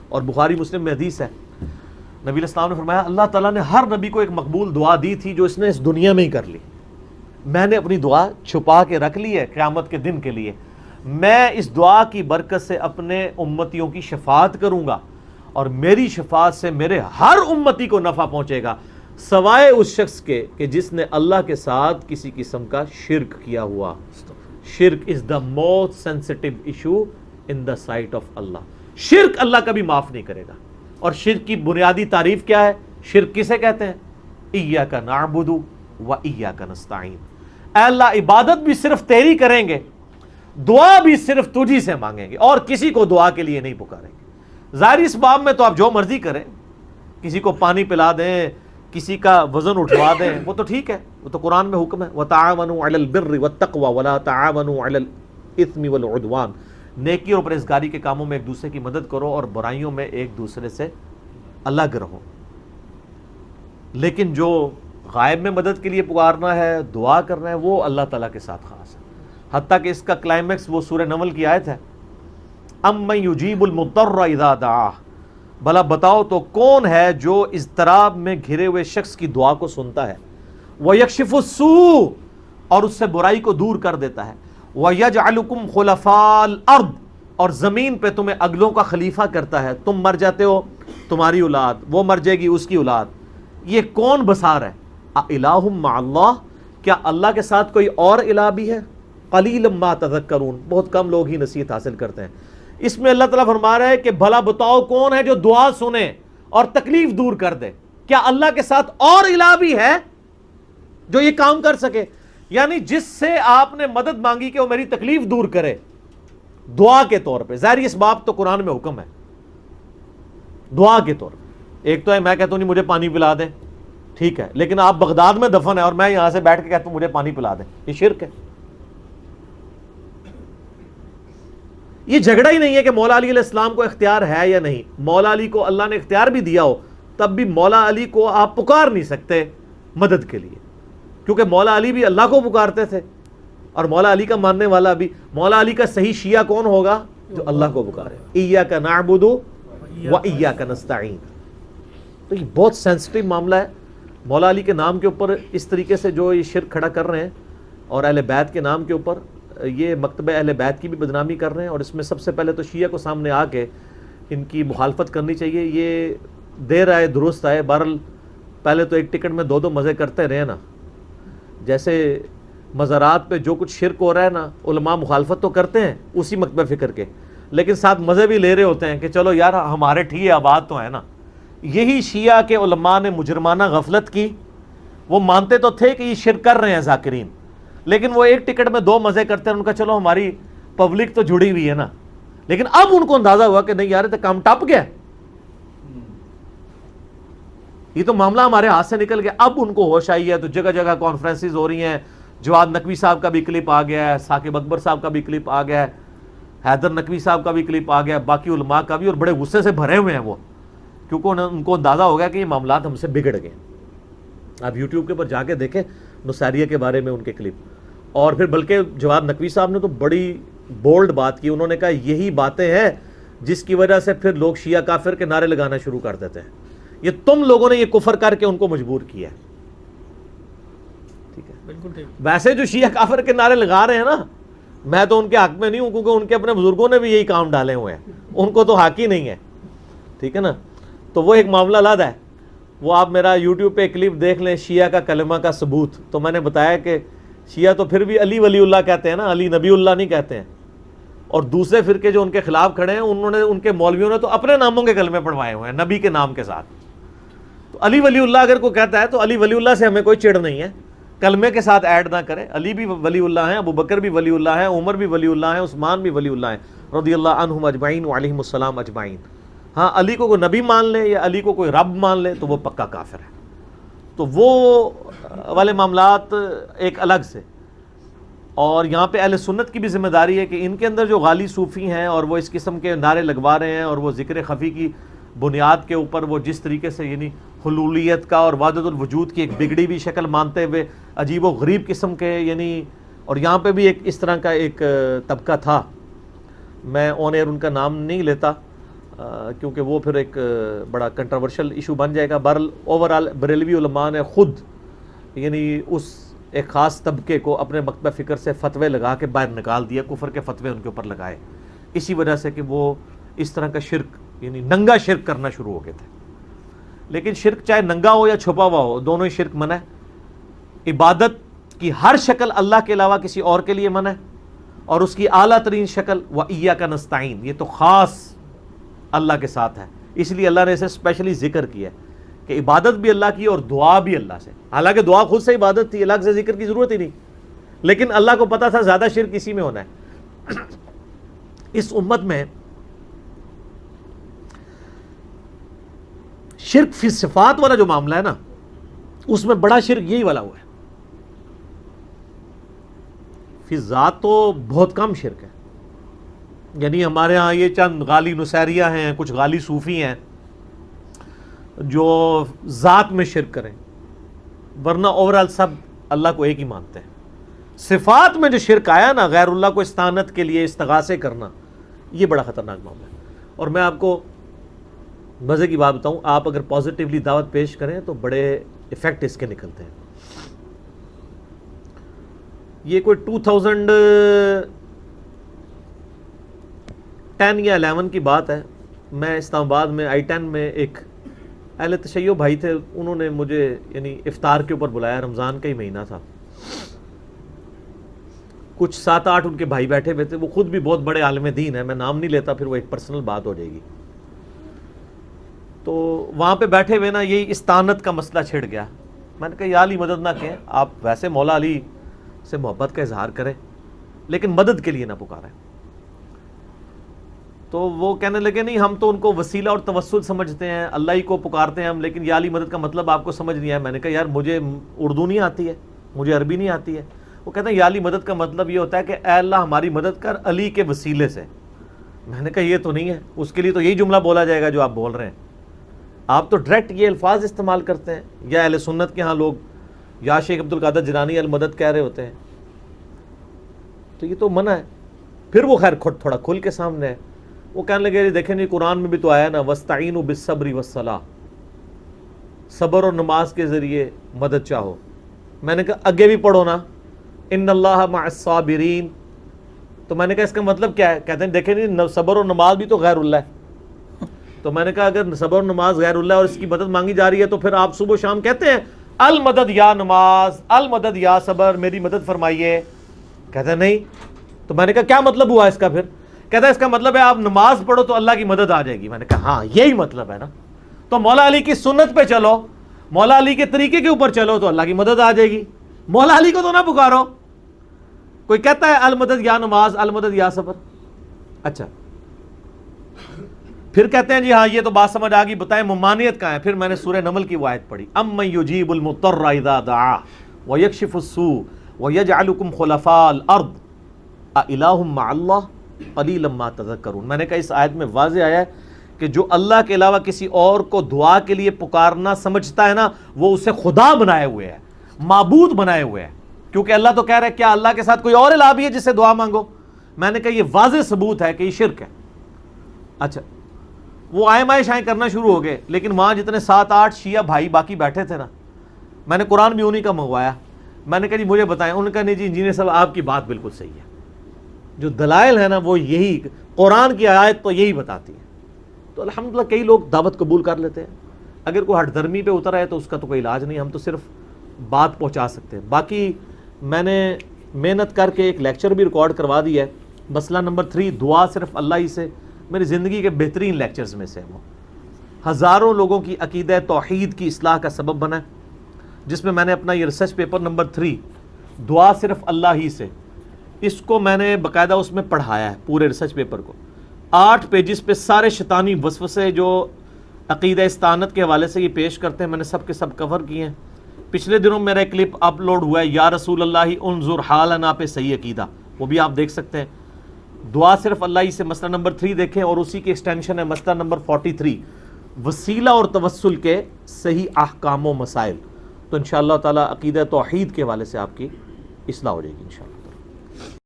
اور بخاری مسلم میں حدیث ہے، نبی علیہ السلام نے فرمایا اللہ تعالیٰ نے ہر نبی کو ایک مقبول دعا دی تھی جو اس نے اس دنیا میں ہی کر لی، میں نے اپنی دعا چھپا کے رکھ لی ہے قیامت کے دن کے لیے، میں اس دعا کی برکت سے اپنے امتیوں کی شفاعت کروں گا اور میری شفاعت سے میرے ہر امتی کو نفع پہنچے گا سوائے اس شخص کے کہ جس نے اللہ کے ساتھ کسی قسم کا شرک کیا ہوا۔ شرک is the most sensitive issue in the sight of اللہ، شرک اللہ کبھی معاف نہیں کرے گا۔ اور شرک کی بنیادی تعریف کیا ہے؟ شرک کسے کہتے ہیں؟ ایاک نعبد و ایاک نستعین، اے اللہ عبادت بھی صرف تیری کریں گے، دعا بھی صرف تجھی سے مانگیں گے اور کسی کو دعا کے لیے نہیں پکاریں گے۔ ظاہر اس باب میں تو آپ جو مرضی کریں، کسی کو پانی پلا دیں، کسی کا وزن اٹھوا دیں، وہ تو ٹھیک ہے، وہ تو قرآن میں حکم ہے وَتَعَاوَنُوا عَلَى الْبِرِّ وَالتَّقْوَى وَلَا تَعَاوَنُوا عَلَى الْإِثْمِ وَالْعُدْوَانِ، نیکی اور پرہیزگاری کے کاموں میں ایک دوسرے کی مدد کرو اور برائیوں میں ایک دوسرے سے الگ رہو۔ لیکن جو غائب میں مدد کے لیے پکارنا ہے، دعا کرنا ہے، وہ اللہ تعالیٰ کے ساتھ خاص ہے، حتیٰ کہ اس کا کلائمیکس وہ سورہ نمل کی آیت ہے اَمَّن يُجِيبُ الْمُضْطَرَّ إِذَا دَعَاهُ، بھلا بتاؤ تو کون ہے جو اضطراب میں گھرے ہوئے شخص کی دعا کو سنتا ہے، وَيَكْشِفُ السُّوءَ، اور اس سے برائی کو دور کر دیتا ہے، وَيَجْعَلُكُمْ خُلَفَاءَ الْأَرْضِ، اور زمین پہ تمہیں اگلوں کا خلیفہ کرتا ہے، تم مر جاتے ہو تمہاری اولاد، وہ مر جائے گی اس کی اولاد، یہ کون بسار ہے؟ اِلَٰهٌ مَّعَ اللَّهِ، کیا اللہ کے ساتھ کوئی اور الہ بھی ہے؟ قَلِيلًا مَّا تَذَكَّرُونَ، بہت کم لوگ ہی نصیحت حاصل کرتے ہیں۔ اس میں اللہ تعالیٰ فرما رہا ہے کہ بھلا بتاؤ کون ہے جو دعا سنے اور تکلیف دور کر دے؟ کیا اللہ کے ساتھ اور الہ بھی ہے جو یہ کام کر سکے؟ یعنی جس سے آپ نے مدد مانگی کہ وہ میری تکلیف دور کرے دعا کے طور پہ، ظاہر اس باب تو قرآن میں حکم ہے دعا کے طور پہ۔ ایک تو ہے میں کہتا ہوں نہیں مجھے پانی پلا دیں، ٹھیک ہے، لیکن آپ بغداد میں دفن ہے اور میں یہاں سے بیٹھ کے کہتا ہوں مجھے پانی پلا دیں، یہ شرک ہے۔ یہ جھگڑا ہی نہیں ہے کہ مولا علی علیہ السلام کو اختیار ہے یا نہیں، مولا علی کو اللہ نے اختیار بھی دیا ہو تب بھی مولا علی کو آپ پکار نہیں سکتے مدد کے لیے، کیونکہ مولا علی بھی اللہ کو پکارتے تھے اور مولا علی کا ماننے والا بھی، مولا علی کا صحیح شیعہ کون ہوگا؟ جو اللہ کو پکارے، ایاک نعبد و ایاک نستعین۔ تو یہ بہت سینسٹیو معاملہ ہے، مولا علی کے نام کے اوپر اس طریقے سے جو یہ شرک کھڑا کر رہے ہیں اور اہل بیت کے نام کے اوپر یہ مکتبہ اہل بیت کی بھی بدنامی کر رہے ہیں، اور اس میں سب سے پہلے تو شیعہ کو سامنے آ کے ان کی مخالفت کرنی چاہیے۔ یہ دیر آئے درست آئے، بہرحال پہلے تو ایک ٹکٹ میں دو مزے کرتے رہے نا، جیسے مزارات پہ جو کچھ شرک ہو رہا ہے نا، علماء مخالفت تو کرتے ہیں اسی مکتبہ فکر کے، لیکن ساتھ مزے بھی لے رہے ہوتے ہیں کہ چلو یار ہمارے ٹھیک آباد تو ہے نا۔ یہی شیعہ کے علماء نے مجرمانہ غفلت کی، وہ مانتے تو تھے کہ یہ شرک کر رہے ہیں ذاکرین، لیکن وہ ایک ٹکٹ میں دو مزے کرتے ہیں، ان کا چلو ہماری پبلک تو جڑی ہوئی ہے نا، لیکن اب ان کو اندازہ ہوا کہ نہیں یار تو کام ٹپ گیا، یہ تو معاملہ ہمارے ہاتھ سے نکل گیا۔ اب ان کو ہوش آئی ہے تو جگہ جگہ کانفرنسز ہو رہی ہیں، جواد نقوی صاحب کا بھی کلپ آ گیا ہے، ثاقب اکبر صاحب کا بھی کلپ آ گیا ہے، حیدر نقوی صاحب کا بھی کلپ آ گیا ہے، باقی علماء کا بھی، اور بڑے غصے سے بھرے ہوئے ہیں وہ، کیونکہ ان کو اندازہ ہو گیا کہ یہ معاملات ہم سے بگڑ گئے۔ آپ یوٹیوب کے اوپر جا کے دیکھیں نصیریہ کے بارے میں ان کے کلپ، اور پھر بلکہ جواد نقوی صاحب نے تو بڑی بولڈ بات کی، انہوں نے کہا یہی باتیں ہیں جس کی وجہ سے پھر لوگ شیعہ کافر کے نعرے لگانا شروع کر دیتے ہیں، یہ تم لوگوں نے یہ کفر کر کے ان کو مجبور کیا ہے۔ ٹھیک ہے، بالکل ٹھیک۔ ویسے جو شیعہ کافر کے نعرے لگا رہے ہیں نا، میں تو ان کے حق میں نہیں ہوں، کیونکہ ان کے اپنے بزرگوں نے بھی یہی کام ڈالے ہوئے ہیں، ان کو تو حق ہی نہیں ہے، ٹھیک ہے نا۔ تو وہ ایک معاملہ علیحدہ ہے، وہ آپ میرا یوٹیوب پہ کلپ دیکھ لیں، شیعہ کا کلمہ کا ثبوت۔ تو میں نے بتایا کہ شیعہ تو پھر بھی علی ولی اللہ کہتے ہیں نا، علی نبی اللہ نہیں کہتے ہیں، اور دوسرے فرقے جو ان کے خلاف کھڑے ہیں انہوں نے، ان کے مولویوں نے تو اپنے ناموں کے کلمے پڑھوائے ہوئے ہیں نبی کے نام کے ساتھ۔ تو علی ولی اللہ اگر کوئی کہتا ہے تو علی ولی اللہ سے ہمیں کوئی چڑ نہیں ہے، کلمے کے ساتھ ایڈ نہ کرے، علی بھی ولی اللہ ہیں، ابو بکر بھی ولی اللہ ہیں، عمر بھی ولی اللہ ہیں، عثمان بھی ولی اللہ ہیں رضی اللہ عنہم اجمعین وعلیہم السلام اجمعین۔ ہاں علی کو کوئی نبی مان لے یا علی کو کوئی رب مان لے تو وہ پکا کافر ہے۔ تو وہ والے معاملات ایک الگ سے، اور یہاں پہ اہل سنت کی بھی ذمہ داری ہے کہ ان کے اندر جو غالی صوفی ہیں اور وہ اس قسم کے نعرے لگوا رہے ہیں اور وہ ذکر خفی کی بنیاد کے اوپر وہ جس طریقے سے یعنی حلولیت کا اور وحدت الوجود کی ایک بگڑی ہوئی شکل مانتے ہوئے عجیب و غریب قسم کے یعنی، اور یہاں پہ بھی ایک اس طرح کا ایک طبقہ تھا، میں آن ایئر ان کا نام نہیں لیتا، کیونکہ وہ پھر ایک بڑا کنٹروورشل ایشو بن جائے گا. بہرحال اوورال بریلوی علماء نے خود یعنی اس ایک خاص طبقے کو اپنے مکتبہ فکر سے فتوے لگا کے باہر نکال دیا, کفر کے فتوے ان کے اوپر لگائے, اسی وجہ سے کہ وہ اس طرح کا شرک یعنی ننگا شرک کرنا شروع ہو گئے تھے. لیکن شرک چاہے ننگا ہو یا چھپا ہوا ہو, دونوں ہی شرک منع ہے. عبادت کی ہر شکل اللہ کے علاوہ کسی اور کے لیے منع ہے, اور اس کی اعلیٰ ترین شکل وَإِيَّاكَ نَسْتَعِينُ, یہ تو خاص اللہ کے ساتھ ہے. اس لیے اللہ نے اسے اسپیشلی ذکر کیا ہے کہ عبادت بھی اللہ کی اور دعا بھی اللہ سے. حالانکہ دعا خود سے عبادت تھی, الگ سے ذکر کی ضرورت ہی نہیں, لیکن اللہ کو پتا تھا زیادہ شرک اسی میں ہونا ہے. اس امت میں شرک فی صفات والا جو معاملہ ہے نا, اس میں بڑا شرک یہی والا ہوا ہے. فی ذات تو بہت کم شرک ہے. یعنی ہمارے ہاں یہ چند غالی نصیریہ ہیں, کچھ غالی صوفی ہیں جو ذات میں شرک کریں, ورنہ اوورال سب اللہ کو ایک ہی مانتے ہیں. صفات میں جو شرک آیا نا, غیر اللہ کو استعانت کے لیے استغاثے کرنا, یہ بڑا خطرناک معاملہ ہے. اور میں آپ کو مزے کی بات بتاؤں, آپ اگر پازیٹیولی دعوت پیش کریں تو بڑے ایفیکٹ اس کے نکلتے ہیں. یہ کوئی 2010 یا 11 کی بات ہے. میں اسلام آباد میں I-10 میں ایک اہل تشیع بھائی تھے, انہوں نے مجھے یعنی افطار کے اوپر بلایا, رمضان کا ہی مہینہ تھا. کچھ 7-8 ان کے بھائی بیٹھے ہوئے تھے, وہ خود بھی بہت بڑے عالم دین ہیں, میں نام نہیں لیتا پھر وہ ایک پرسنل بات ہو جائے گی. تو وہاں پہ بیٹھے ہوئے نا یہی استعانت کا مسئلہ چھڑ گیا. میں نے کہا یا علی مدد نہ کہیں, آپ ویسے مولا علی سے محبت کا اظہار کریں لیکن مدد کے لیے نہ پکاریں. تو وہ کہنے لگے نہیں, ہم تو ان کو وسیلہ اور توسل سمجھتے ہیں, اللہ ہی کو پکارتے ہیں ہم, لیکن یا علی مدد کا مطلب آپ کو سمجھ نہیں آیا. میں نے کہا یار مجھے اردو نہیں آتی ہے, مجھے عربی نہیں آتی ہے. وہ کہتے ہیں یا علی مدد کا مطلب یہ ہوتا ہے کہ اے اللہ ہماری مدد کر علی کے وسیلے سے. میں نے کہا یہ تو نہیں ہے, اس کے لیے تو یہی جملہ بولا جائے گا جو آپ بول رہے ہیں. آپ تو ڈائریکٹ یہ الفاظ استعمال کرتے ہیں, یا اہل سنت کے ہاں لوگ یا شیخ عبد القادر جیلانی المدد کہہ رہے ہوتے ہیں, تو یہ تو منع ہے. پھر وہ خیر تھوڑا کھل کے سامنے ہے. وہ کہنے لگے دیکھیں نہیں, قرآن میں بھی تو آیا نا وَاسْتَعِينُوا بِالصَّبْرِ وَالصَّلَاةِ, صبر اور نماز کے ذریعے مدد چاہو. میں نے کہا آگے بھی پڑھو نا, ان اللہ مع الصابرین. تو میں نے کہا اس کا مطلب کیا ہے؟ کہتے ہیں دیکھیں نہیں, صبر اور نماز بھی تو غیر اللہ ہے. تو میں نے کہا اگر صبر اور نماز غیر اللہ ہے اور اس کی مدد مانگی جا رہی ہے, تو پھر آپ صبح و شام کہتے ہیں المدد یا نماز, المدد یا صبر, میری مدد فرمائیے. کہتے ہیں نہیں. تو میں نے کہا کیا مطلب ہوا اس کا پھر؟ کہتا ہے اس کا مطلب ہے آپ نماز پڑھو تو اللہ کی مدد آ جائے گی. میں نے کہا ہاں یہی مطلب ہے نا, تو مولا علی کی سنت پہ چلو, مولا علی کے طریقے کے اوپر چلو تو اللہ کی مدد آ جائے گی. مولا علی کو تو نہ پکارو. کوئی کہتا ہے المدد یا نماز, المدد یا صبر. اچھا پھر کہتے ہیں جی ہاں یہ تو بات سمجھ آ گئی, بتائیں ممانعت کہاں ہے؟ پھر میں نے سورہ نمل کی وہ آیت پڑھی, امن یجیب المضطر اذا دعاہ ویکشف السوء ویجعلکم خلفاء الارض االہ مع اللہ قلیلا ما تذکرون. میں نے کہا اس آیت میں واضح آیا ہے کہ جو اللہ کے علاوہ کسی اور کو دعا کے لیے پکارنا سمجھتا ہے نا, وہ اسے خدا بنائے ہوئے ہے, معبود بنائے ہوئے ہے. کیونکہ اللہ تو کہہ رہا ہے کیا اللہ کے ساتھ کوئی اور الہ بھی ہے جس سے دعا مانگو؟ میں نے کہا یہ واضح ثبوت ہے کہ یہ شرک ہے. اچھا وہ آئے مائے شائیں کرنا شروع ہو گئے, لیکن وہاں جتنے 7-8 شیعہ بھائی باقی بیٹھے تھے نا, میں نے قرآن بھی انہی کا منگوایا. میں نے کہا جی مجھے بتائیں. انہوں نے کہا نہیں جی انجینئر صاحب آپ کی بات بالکل صحیح ہے, جو دلائل ہے نا وہ یہی, قرآن کی آیت تو یہی بتاتی ہے. تو الحمدللہ کئی لوگ دعوت قبول کر لیتے ہیں. اگر کوئی ہٹ دھرمی پہ اتر ہے تو اس کا تو کوئی علاج نہیں, ہم تو صرف بات پہنچا سکتے ہیں. باقی میں نے محنت کر کے ایک لیکچر بھی ریکارڈ کروا دیا ہے, مسئلہ نمبر 3, دعا صرف اللہ ہی سے. میری زندگی کے بہترین لیکچرز میں سے وہ ہزاروں لوگوں کی عقیدہ توحید کی اصلاح کا سبب بنا ہے, جس میں میں نے اپنا یہ ریسرچ پیپر نمبر 3 دعا صرف اللہ ہی سے, اس کو میں نے باقاعدہ اس میں پڑھایا ہے پورے ریسرچ پیپر کو. 8 پیجز پہ سارے شیطانی وسوسے جو عقیدہ استعانت کے حوالے سے یہ پیش کرتے ہیں, میں نے سب کے سب کور کیے ہیں. پچھلے دنوں میرا ایک کلپ اپلوڈ ہوا ہے, یا رسول اللہ انظر حالنا پہ صحیح عقیدہ, وہ بھی آپ دیکھ سکتے ہیں. دعا صرف اللہ ہی سے مسئلہ نمبر 3 دیکھیں, اور اسی کی ایکسٹینشن ہے مسئلہ نمبر 43, وسیلہ اور توسل کے صحیح احکام و مسائل. تو انشاءاللہ تعالی عقیدہ توحید کے حوالے سے آپ کی اصلاح ہو جائے گی انشاءاللہ.